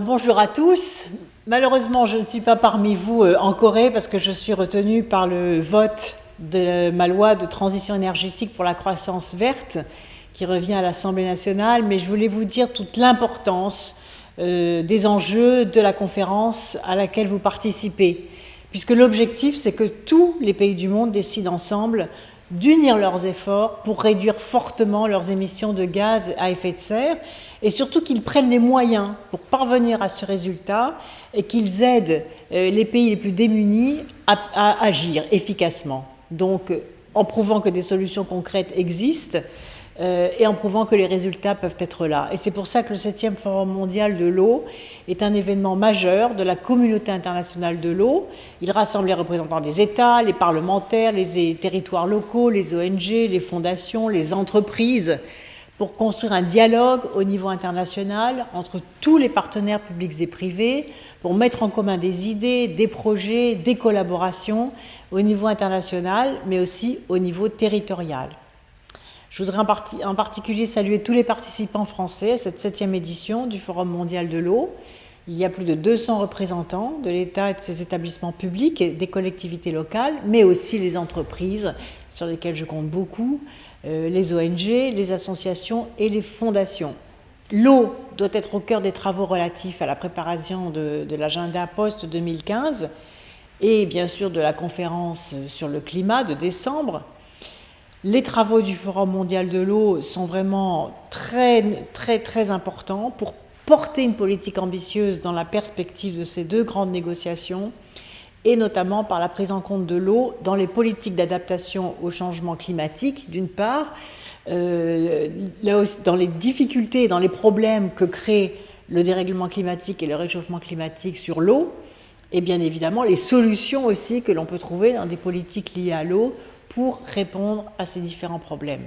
Bonjour à tous. Malheureusement, je ne suis pas parmi vous en Corée parce que je suis retenue par le vote de ma loi de transition énergétique pour la croissance verte qui revient à l'Assemblée nationale, mais je voulais vous dire toute l'importance des enjeux de la conférence à laquelle vous participez, puisque l'objectif, c'est que tous les pays du monde décident ensemble d'unir leurs efforts pour réduire fortement leurs émissions de gaz à effet de serre et surtout qu'ils prennent les moyens pour parvenir à ce résultat et qu'ils aident les pays les plus démunis à agir efficacement. Donc, en prouvant que des solutions concrètes existent et en prouvant que les résultats peuvent être là. Et c'est pour ça que le 7e Forum mondial de l'eau est un événement majeur de la communauté internationale de l'eau. Il rassemble les représentants des États, les parlementaires, les territoires locaux, les ONG, les fondations, les entreprises, pour construire un dialogue au niveau international entre tous les partenaires publics et privés, pour mettre en commun des idées, des projets, des collaborations au niveau international, mais aussi au niveau territorial. Je voudrais en particulier saluer tous les participants français à cette 7e édition du Forum mondial de l'eau. Il y a plus de 200 représentants de l'État et de ses établissements publics et des collectivités locales, mais aussi les entreprises, sur lesquelles je compte beaucoup, les ONG, les associations et les fondations. L'eau doit être au cœur des travaux relatifs à la préparation de l'agenda post-2015 et bien sûr de la conférence sur le climat de décembre. Les travaux du Forum mondial de l'eau sont vraiment très importants pour porter une politique ambitieuse dans la perspective de ces deux grandes négociations et notamment par la prise en compte de l'eau dans les politiques d'adaptation au changement climatique, d'une part, là aussi, dans les difficultés, dans les problèmes que crée le dérèglement climatique et le réchauffement climatique sur l'eau, et bien évidemment les solutions aussi que l'on peut trouver dans des politiques liées à l'eau pour répondre à ces différents problèmes.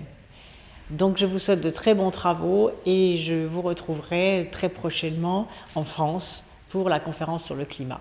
Donc je vous souhaite de très bons travaux et je vous retrouverai très prochainement en France pour la conférence sur le climat.